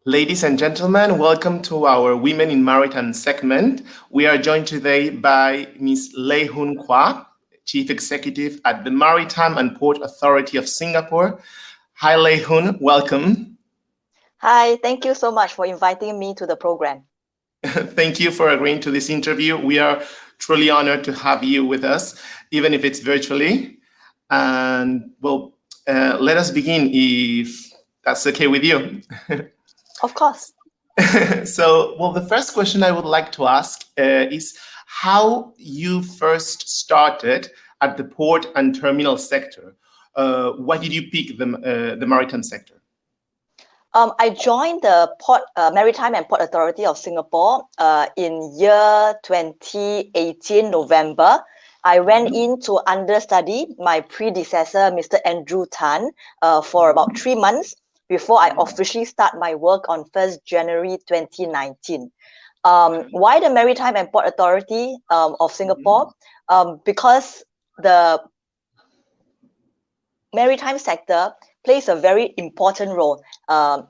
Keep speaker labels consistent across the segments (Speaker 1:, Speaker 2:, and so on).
Speaker 1: Ladies and gentlemen, welcome to our Women in Maritime segment. We are joined today by Ms. Lei Hun Kwa, Chief Executive at the Maritime and Port Authority of Singapore. Hi, Lei Hun, welcome.
Speaker 2: Hi, thank you so much for inviting me to the program.
Speaker 1: Thank you for agreeing to this interview. We are truly honored to have you with us, even if it's virtually. And well, let us begin if that's okay with you.
Speaker 2: Of course.
Speaker 1: So, well, the first question I would like to ask is how you first started at the port and terminal sector. Why did you pick the maritime sector?
Speaker 2: I joined the Maritime and Port Authority of Singapore in year 2018, November. I went in to understudy my predecessor, Mr. Andrew Tan, for about 3 months before I officially start my work on 1st January 2019. Why the Maritime and Port Authority of Singapore? Because the maritime sector plays a very important role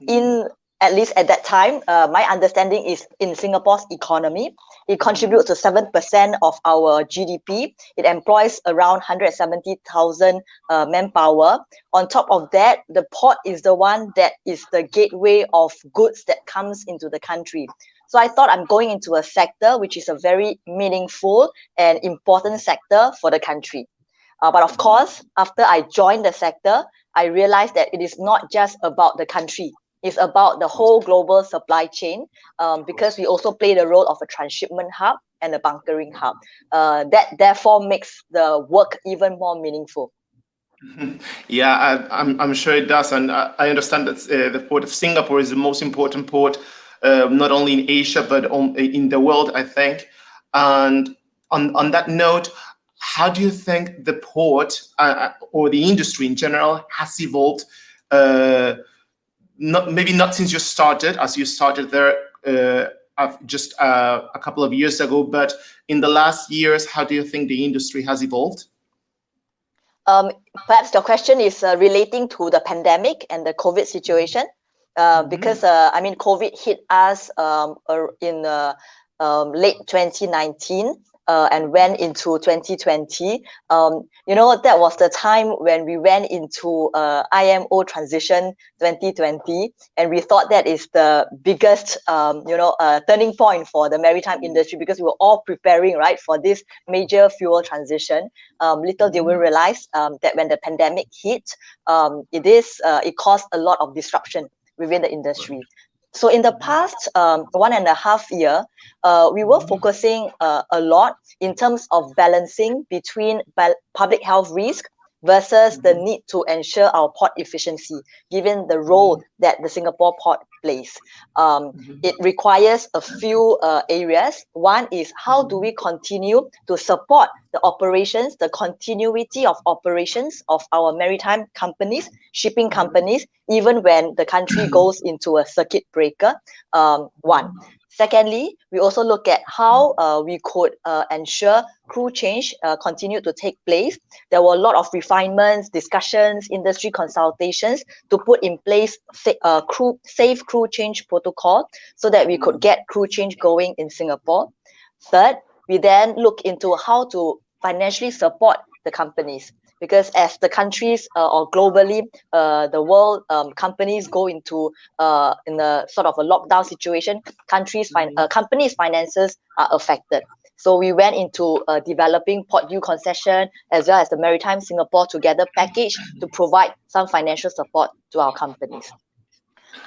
Speaker 2: in, at least at that time, my understanding is in Singapore's economy. It contributes to 7% of our GDP. It employs around 170,000 manpower. On top of that, the port is the one that is the gateway of goods that comes into the country. So I thought I'm going into a sector which is a very meaningful and important sector for the country. But of course, after I joined the sector, I realized that it is not just about the country. It's about the whole global supply chain because we also play the role of a transshipment hub and a bunkering hub. That therefore makes the work even more meaningful.
Speaker 1: Yeah, I'm sure it does. And I understand that the port of Singapore is the most important port, not only in Asia, but in the world, I think. And on that note, how do you think the port or the industry in general has evolved? Maybe not since you started, as you started there just a couple of years ago, but in the last years, how do you think the industry has evolved?
Speaker 2: Perhaps the question is relating to the pandemic and the COVID situation, because I mean, COVID hit us in late 2019. And went into 2020. You know, that was the time when we went into IMO transition 2020, and we thought that is the biggest, turning point for the maritime industry because we were all preparing, right, for this major fuel transition. Little did we realize that when the pandemic hit, it caused a lot of disruption within the industry. So in the past 1.5 years, we were focusing a lot in terms of balancing between public health risk versus the need to ensure our port efficiency, given the role that the Singapore port plays. It requires a few areas. One is how do we continue to support the operations, the continuity of operations of our maritime companies, shipping companies, even when the country goes into a circuit breaker, one. Secondly, we also look at how we could ensure crew change continue to take place. There were a lot of refinements, discussions, industry consultations to put in place safe crew change protocol so that we could get crew change going in Singapore. Third, we then look into how to financially support the companies. Because as the countries or globally, the world companies go into in a sort of a lockdown situation, companies' finances are affected. So we went into developing port due concession as well as the Maritime Singapore Together package to provide some financial support to our companies.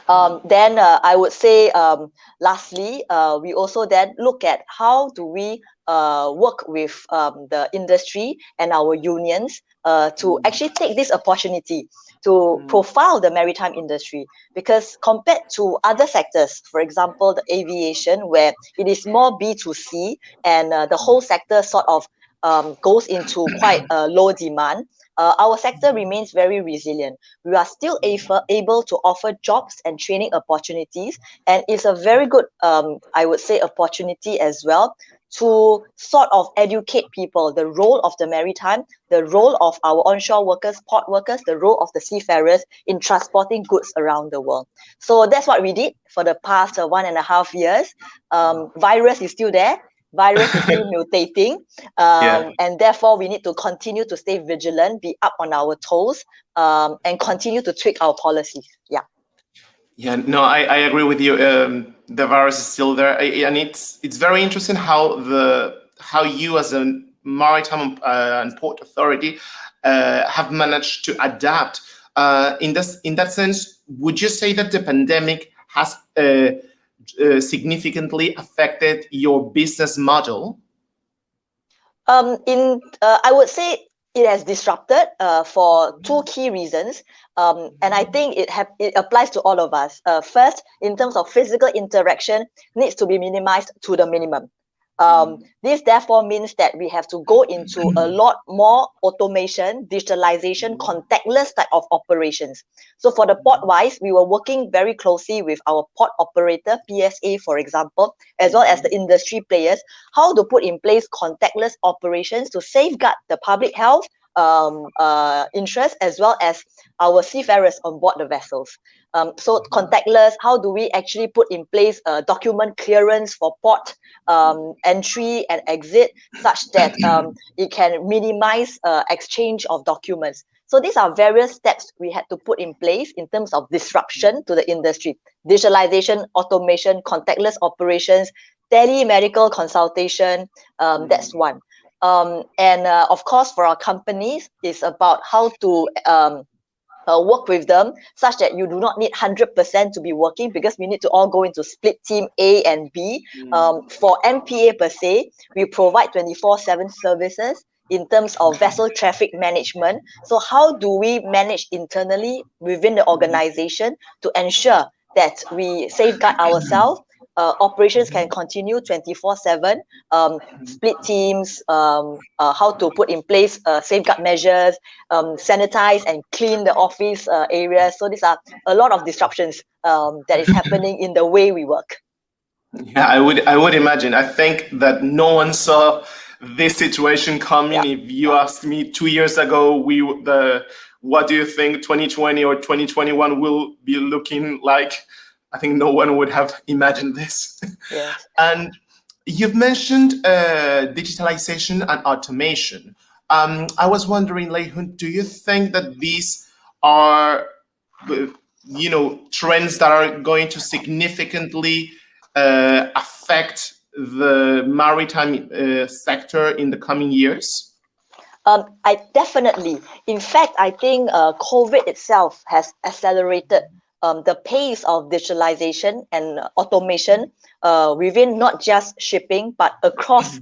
Speaker 2: Then I would say, lastly, we also then look at how do we work with the industry and our unions to actually take this opportunity to profile the maritime industry, because compared to other sectors, for example, the aviation, where it is more B2C and the whole sector sort of goes into quite low demand, our sector remains very resilient. We are still able to offer jobs and training opportunities, and it's a very good, I would say, opportunity as well to sort of educate people the role of the maritime, the role of our onshore workers, port workers, the role of the seafarers in transporting goods around the world. So that's what we did for the past 1.5 years. Virus is still there. Virus is still mutating,
Speaker 1: Yeah.
Speaker 2: and therefore we need to continue to stay vigilant, be up on our toes, and continue to tweak our policies. Yeah.
Speaker 1: Yeah, no, I agree with you. The virus is still there, and it's very interesting how you as a maritime and port authority have managed to adapt. In that sense, would you say that the pandemic has significantly affected your business model?
Speaker 2: I would say it has disrupted for two key reasons, and I think it applies to all of us. First, in terms of physical interaction, needs to be minimized to the minimum. This therefore means that we have to go into a lot more automation, digitalization, contactless type of operations. So for the port wise, we were working very closely with our port operator, PSA, for example, as well as the industry players, how to put in place contactless operations to safeguard the public health interest as well as our seafarers on board the vessels. So contactless, how do we actually put in place document clearance for port entry and exit such that it can minimize exchange of documents. So these are various steps we had to put in place in terms of disruption to the industry. Digitalization, automation, contactless operations, telemedical consultation, that's one. Of course, for our companies, it's about how to work with them such that you do not need 100% to be working, because we need to all go into split team A and B. For MPA per se, we provide 24/7 services in terms of vessel traffic management. So how do we manage internally within the organization to ensure that we safeguard ourselves? Operations can continue 24/7, split teams, how to put in place safeguard measures, sanitize and clean the office areas. So these are a lot of disruptions that is happening in the way we work.
Speaker 1: Yeah, I would imagine. I think that no one saw this situation coming.
Speaker 2: Yeah.
Speaker 1: If you asked me 2 years ago, what do you think 2020 or 2021 will be looking like? I think no one would have imagined this.
Speaker 2: Yes.
Speaker 1: And you've mentioned digitalization and automation. I was wondering, Lei Hun, do you think that these are, trends that are going to significantly affect the maritime sector in the coming years?
Speaker 2: I definitely. In fact, I think COVID itself has accelerated the pace of digitalization and automation within not just shipping, but across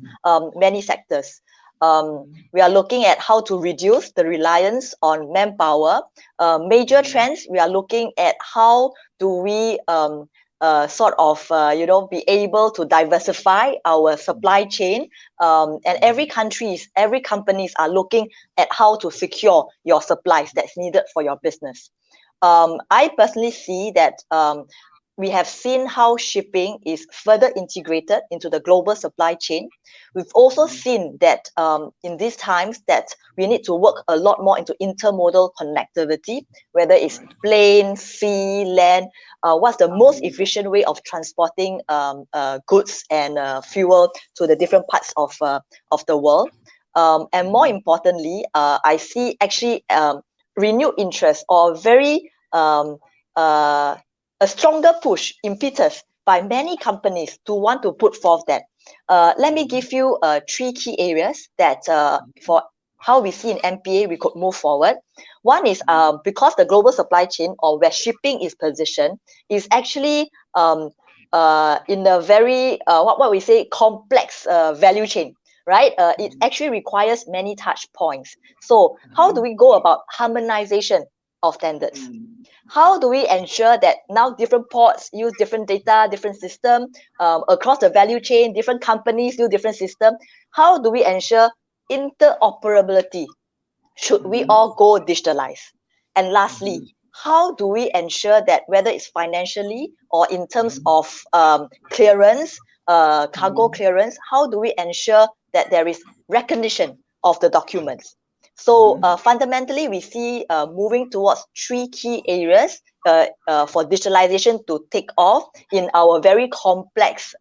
Speaker 2: many sectors. We are looking at how to reduce the reliance on manpower. Major trends, we are looking at how do we be able to diversify our supply chain. And every companies are looking at how to secure your supplies that's needed for your business. I personally see that we have seen how shipping is further integrated into the global supply chain. We've also seen that in these times that we need to work a lot more into intermodal connectivity, whether it's plane, sea, land, what's the most efficient way of transporting goods and fuel to the different parts of the world. And more importantly, I see actually renewed interest or a stronger push, impetus by many companies to want to put forth that. Let me give you 3 key areas that for how we see in MPA we could move forward. One is because the global supply chain, or where shipping is positioned, is actually in a very what we say complex value chain. Right, it actually requires many touch points. So how do we go about harmonization of standards? How do we ensure that now different ports use different data, different system across the value chain, different companies use different system? How do we ensure interoperability? Should we all go digitalized? And lastly, how do we ensure that whether it's financially or in terms of clearance cargo clearance, how do we ensure that there is recognition of the documents? So fundamentally, we see moving towards 3 key areas for digitalization to take off in our very complex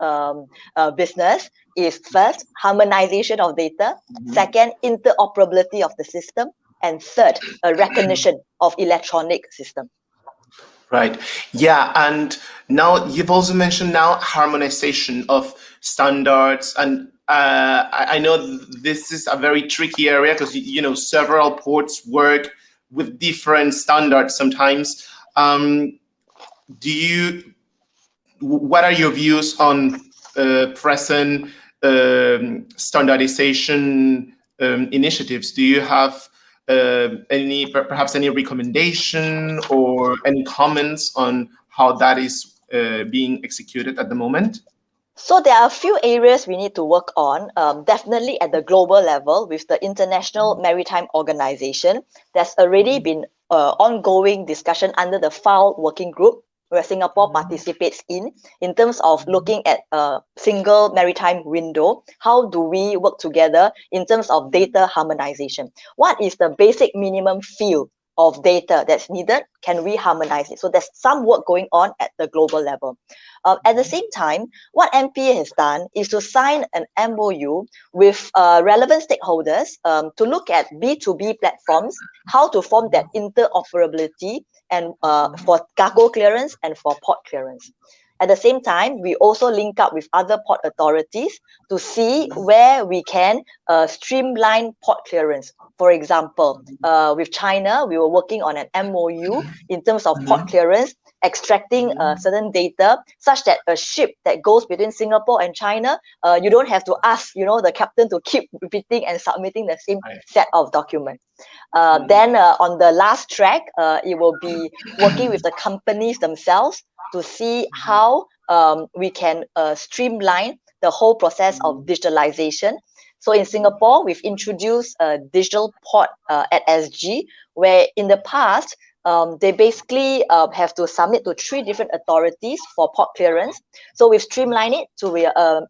Speaker 2: business. Is first, harmonization of data, second, interoperability of the system, and third, a recognition of electronic system.
Speaker 1: Right. Yeah. And now you've also mentioned now harmonization of standards. And I know this is a very tricky area because, you know, several ports work with different standards sometimes. What are your views on present standardization initiatives? Do you have perhaps any recommendation or any comments on how that is being executed at the moment?
Speaker 2: So there are a few areas we need to work on, definitely at the global level with the International Maritime Organization. There's already been ongoing discussion under the FAO working group where Singapore participates in terms of looking at a single maritime window. How do we work together in terms of data harmonization? What is the basic minimum field of data that's needed? Can we harmonize it? So there's some work going on at the global level. At the same time, what MPA has done is to sign an MOU with relevant stakeholders to look at B2B platforms, how to form that interoperability and for cargo clearance and for port clearance. At the same time, we also link up with other port authorities to see where we can streamline port clearance. For example, with China, we were working on an MOU in terms of port clearance, extracting certain data such that a ship that goes between Singapore and China, you don't have to ask, the captain to keep repeating and submitting the same set of documents. Then on the last track, it will be working with the companies themselves to see how we can streamline the whole process of digitalization. So in Singapore, we've introduced a digital port at SG, where in the past, they basically have to submit to 3 different authorities for port clearance. So we've streamlined it to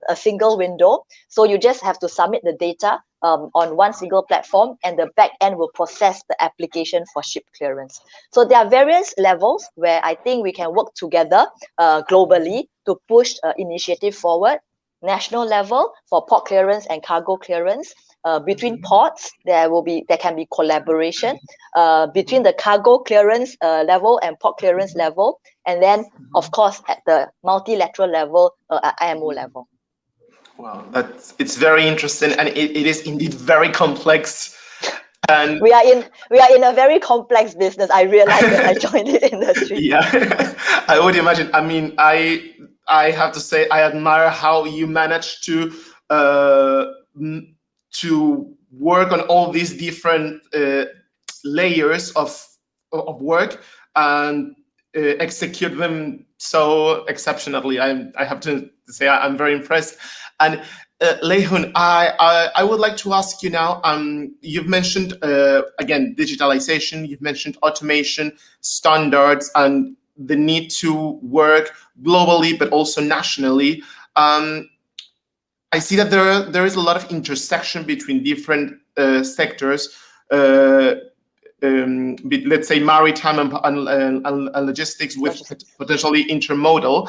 Speaker 2: a single window. So you just have to submit the data on one single platform, and the back end will process the application for ship clearance. So there are various levels where I think we can work together globally to push initiative forward. National level for port clearance and cargo clearance. Between ports, there can be collaboration between the cargo clearance level and port clearance level, and then of course at the multilateral level, at IMO level.
Speaker 1: Wow, it's very interesting, and it is indeed very complex. And
Speaker 2: we are in a very complex business. I realized that I joined the industry.
Speaker 1: Yeah, I would imagine. I mean, I have to say I admire how you managed to work on all these different layers of work and execute them so exceptionally. I have to say I'm very impressed. And Lê Hun, I would like to ask you now, you've mentioned, again, digitalization, you've mentioned automation, standards, and the need to work globally, but also nationally. I see that there is a lot of intersection between different sectors, let's say maritime and logistics with potentially intermodal.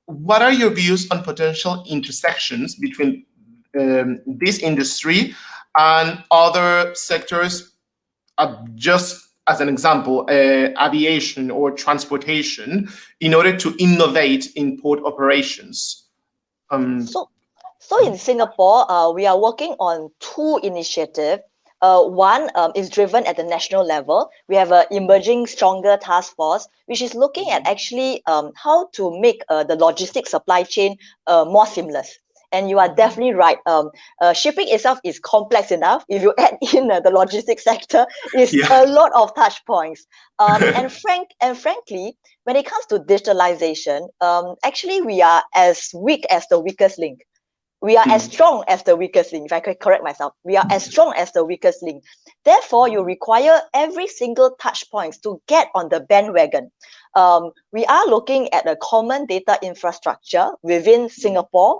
Speaker 1: What are your views on potential intersections between this industry and other sectors, just as an example, aviation or transportation, in order to innovate in port operations?
Speaker 2: So in Singapore, we are working on 2 initiatives. One is driven at the national level. We have an emerging stronger task force, which is looking at actually how to make the logistics supply chain more seamless. And you are definitely right. Shipping itself is complex enough. If you add in the logistics sector, it's a lot of touch points. And frankly, when it comes to digitalization, actually we are as weak as the weakest link. We are as strong as the weakest link, if I could correct myself. We are as strong as the weakest link. Therefore, you require every single touch points to get on the bandwagon. we are looking at a common data infrastructure within Singapore,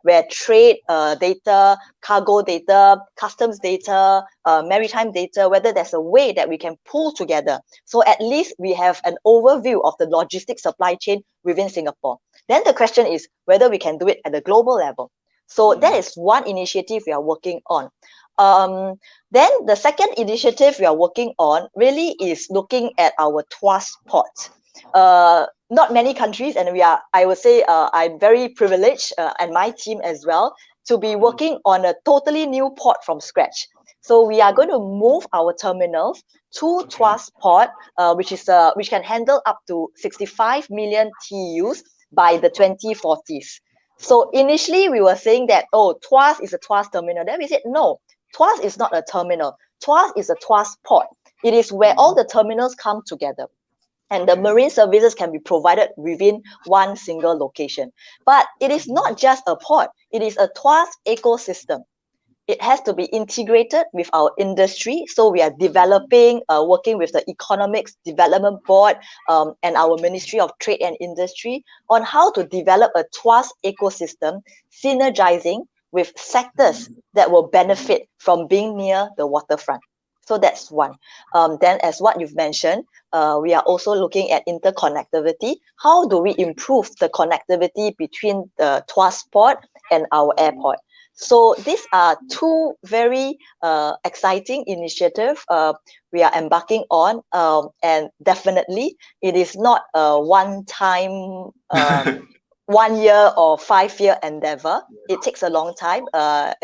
Speaker 2: where trade data, cargo data, customs data, maritime data, whether there's a way that we can pull together. So at least we have an overview of the logistics supply chain within Singapore. Then the question is whether we can do it at a global level. So that is one initiative we are working on. Then the second initiative we are working on really is looking at our Tuas port. Not many countries, and I would say I'm very privileged, and my team as well, to be working on a totally new port from scratch. So we are going to move our terminals to Tuas port, which can handle up to 65 million TEUs by the 2040s. So initially we were saying that, oh, Tuas is a Tuas terminal. Then we said, no, Tuas is not a terminal. Tuas is a Tuas port. It is where all the terminals come together. And the marine services can be provided within one single location. But it is not just a port. It is a Tuas ecosystem. It has to be integrated with our industry. So we are developing, working with the Economics Development Board and our Ministry of Trade and Industry on how to develop a Tuas ecosystem, synergizing with sectors that will benefit from being near the waterfront. So that's one. Then as what you've mentioned, we are also looking at interconnectivity. How do we improve the connectivity between the Tuas port and our airport? So these are two very exciting initiatives we are embarking on, and definitely it is not a one-time 1 year or 5-year endeavor. It takes a long time, but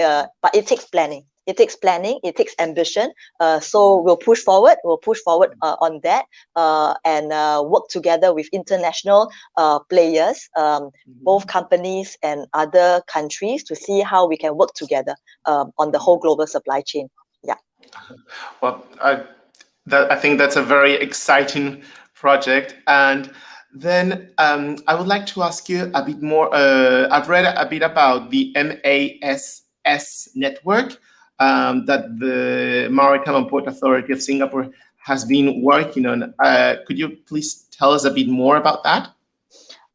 Speaker 2: it takes planning. It takes planning, it takes ambition. So we'll push forward on that and work together with international players, both companies and other countries, to see how we can work together on the whole global supply chain. Yeah.
Speaker 1: Well, I think that's a very exciting project. And then I would like to ask you a bit more. I've read a bit about the MASS network that the Maritime and Port Authority of Singapore has been working on. Could you please tell us a bit more about that?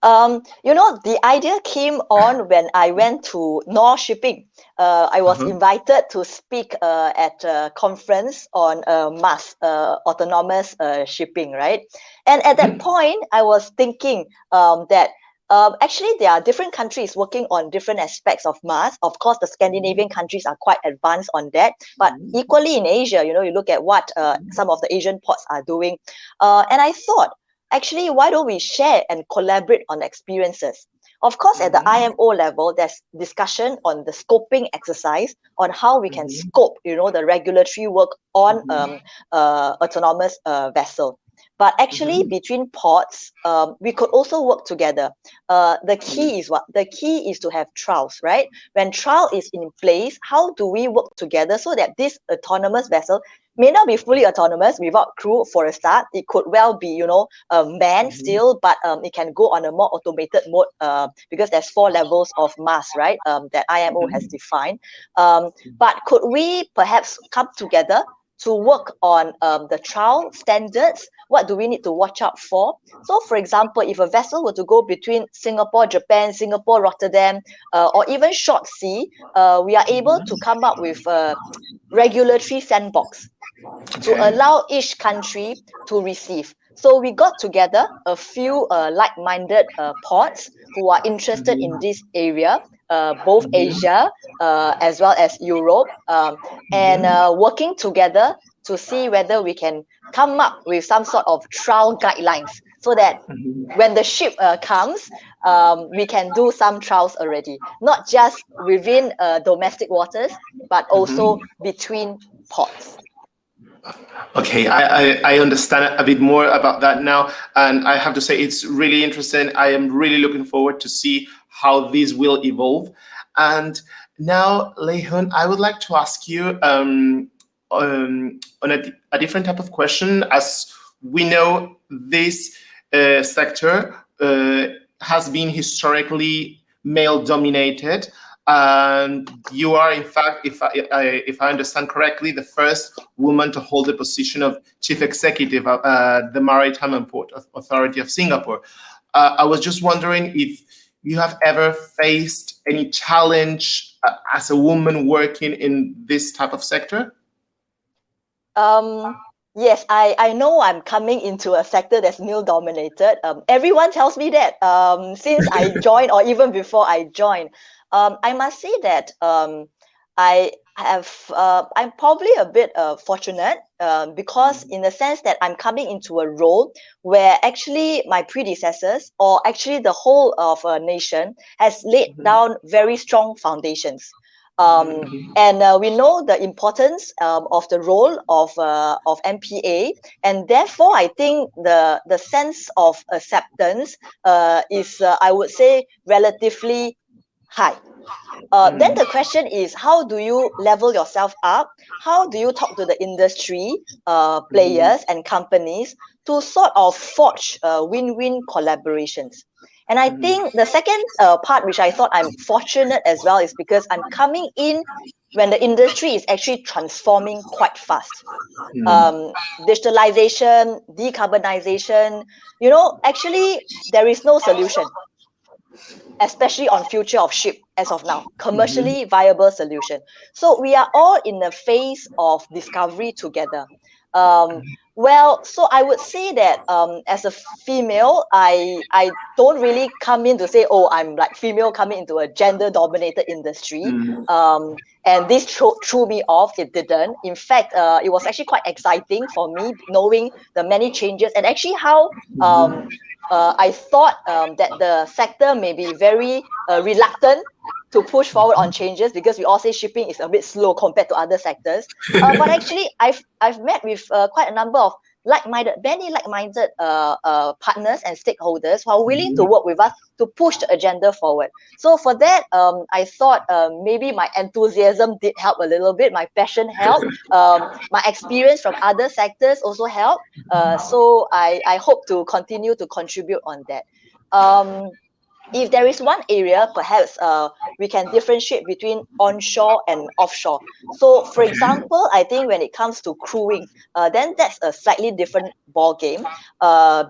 Speaker 2: The idea came on when I went to Nor Shipping. I was invited to speak at a conference on MAS, autonomous shipping, right? And at that point, I was thinking that actually there are different countries working on different aspects of MAS. Of course, the Scandinavian countries are quite advanced on that, but equally in Asia, you look at what some of the Asian ports are doing. And I thought, actually, why don't we share and collaborate on experiences? Of course, at the IMO level, there's discussion on the scoping exercise on how we can scope, the regulatory work on autonomous vessel. But actually, between ports, we could also work together. The key is what? The key is to have trials, right? When trial is in place, how do we work together so that this autonomous vessel may not be fully autonomous without crew for a start? It could well be, manned still, but it can go on a more automated mode because there's 4 levels of MAS, right? That IMO has defined. But could we perhaps come together to work on the trial standards? What do we need to watch out for? So, for example, if a vessel were to go between Singapore, Japan, Singapore, Rotterdam, or even short sea, we are able to come up with a regulatory sandbox to allow each country to receive. So we got together a few like-minded ports who are interested in this area, both Asia as well as Europe, and working together to see whether we can come up with some sort of trial guidelines so that when the ship comes, we can do some trials already, not just within domestic waters, but also between ports.
Speaker 1: Okay, I understand a bit more about that now, and I have to say it's really interesting. I am really looking forward to see how this will evolve. And now, Lê Huynh, I would like to ask you on a different type of question. As we know, this sector has been historically male-dominated, And you are, in fact, if I understand correctly, the first woman to hold the position of chief executive at the Maritime and Port Authority of Singapore. I was just wondering if you have ever faced any challenge as a woman working in this type of sector?
Speaker 2: Yes, I know I'm coming into a sector that's male dominated. Everyone tells me that since I joined or even before I joined. I must say that I have I'm probably a bit fortunate because in the sense that I'm coming into a role where actually my predecessors or actually the whole of a nation has laid down very strong foundations. And we know the importance of the role of MPA, and therefore I think the sense of acceptance is I would say relatively high. Then the question is, how do you level yourself up? How do you talk to the industry players and companies to sort of forge win-win collaborations? And I think the second part, which I thought I'm fortunate as well, is because I'm coming in when the industry is actually transforming quite fast. Digitalization, decarbonization, actually there is no solution, especially on future of ship as of now, commercially viable solution. So we are all in the phase of discovery together. Well, so I would say that as a female, I don't really come in to say, oh, I'm like female coming into a gender-dominated industry. And this threw me off. It didn't. In fact, it was actually quite exciting for me knowing the many changes and actually how I thought that the sector may be very reluctant to push forward on changes because we all say shipping is a bit slow compared to other sectors. But actually, I've met with quite a number of many like-minded partners and stakeholders who are willing to work with us to push the agenda forward. So for that, I thought maybe my enthusiasm did help a little bit, my passion helped, my experience from other sectors also helped. So I hope to continue to contribute on that. If there is one area, perhaps we can differentiate between onshore and offshore. So, for example, I think when it comes to crewing, then that's a slightly different ball game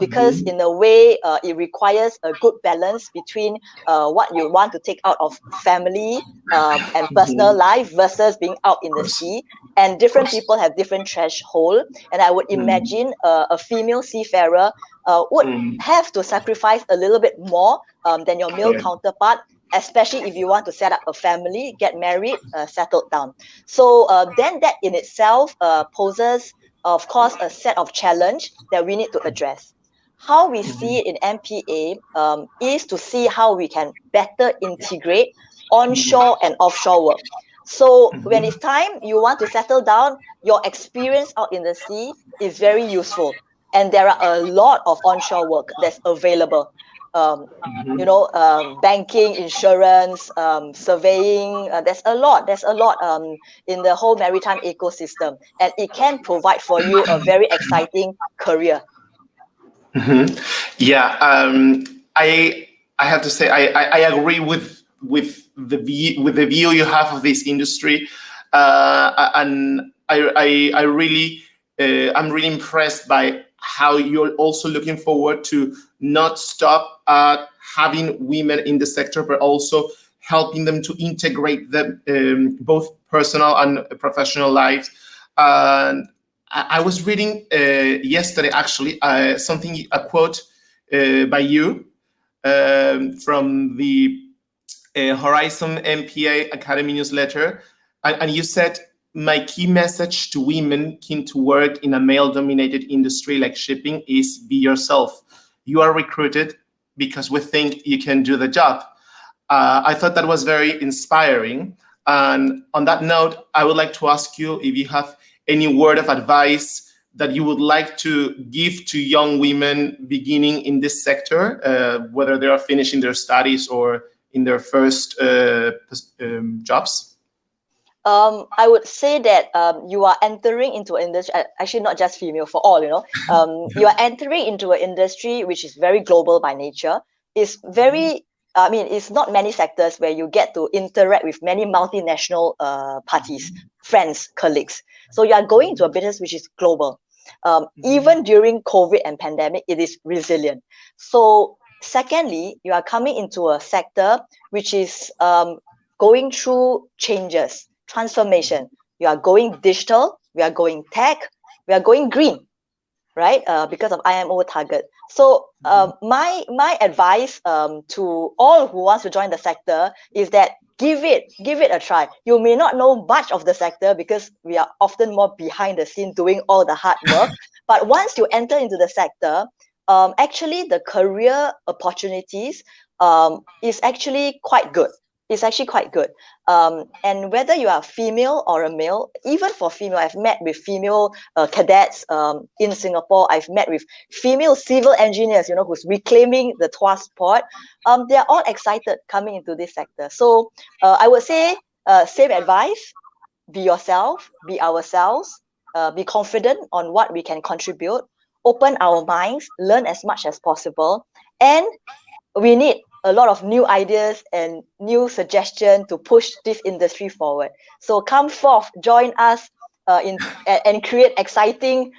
Speaker 2: because in a way it requires a good balance between what you want to take out of family and personal life versus being out in the sea. And different people have different threshold. And I would imagine a female seafarer would have to sacrifice a little bit more than your male counterpart, especially if you want to set up a family, get married, settled down. So then that in itself poses, of course, a set of challenge that we need to address. How we see it in MPA is to see how we can better integrate onshore and offshore work. So when it's time you want to settle down, your experience out in the sea is very useful. And there are a lot of onshore work that's available. Banking, insurance, surveying, there's a lot in the whole maritime ecosystem. And it can provide for you a very exciting career.
Speaker 1: Yeah, I have to say I agree with the view you have of this industry, and I really I'm really impressed by how you're also looking forward to not stop at having women in the sector, but also helping them to integrate them both personal and professional lives. And I was reading yesterday, actually, a quote by you from the Horizon MPA Academy newsletter, and you said, "My key message to women keen to work in a male-dominated industry like shipping is be yourself. You are recruited because we think you can do the job." I thought that was very inspiring. And on that note, I would like to ask you if you have any word of advice that you would like to give to young women beginning in this sector, whether they are finishing their studies or in their first jobs?
Speaker 2: I would say that you are entering into an industry, actually not just female, for all, you are entering into an industry which is very global by nature. It's very I mean, it's not many sectors where you get to interact with many multinational parties, friends, colleagues. So you are going to a business which is global. Even during COVID and pandemic, it is resilient. So secondly, you are coming into a sector which is going through changes, transformation. You are going digital, we are going tech, we are going green, right? Because of IMO target. So my advice to all who wants to join the sector is that give it a try. You may not know much of the sector because we are often more behind the scene doing all the hard work. But once you enter into the sector, actually the career opportunities is actually quite good. It's actually quite good. And whether you are female or a male, even for female, I've met with female cadets in Singapore. I've met with female civil engineers, you know, who's reclaiming the Tuas port. They are all excited coming into this sector. So I would say same advice: be yourself, be ourselves, be confident on what we can contribute, open our minds, learn as much as possible, and we need a lot of new ideas and new suggestion to push this industry forward. So come forth, join us and create exciting,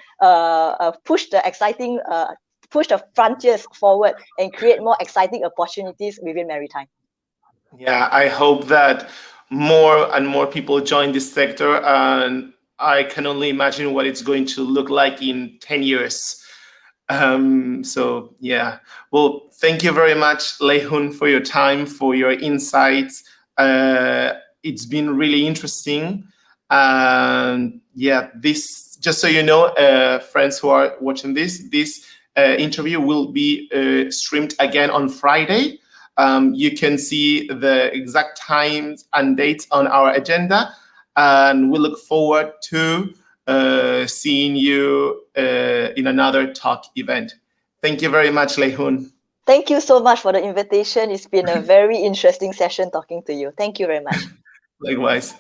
Speaker 2: push the frontiers forward and create more exciting opportunities within maritime.
Speaker 1: Yeah, I hope that more and more people join this sector, and I can only imagine what it's going to look like in 10 years. So yeah, well, thank you very much, Lei Hun, for your time, for your insights. It's been really interesting. And yeah, this, just so you know, friends who are watching this interview will be streamed again on Friday. You can see the exact times and dates on our agenda, and we look forward to seeing you in another talk event. Thank you very much, Lei Hun.
Speaker 2: Thank you so much for the invitation. It's been a very interesting session talking to you. Thank you very much.
Speaker 1: Likewise.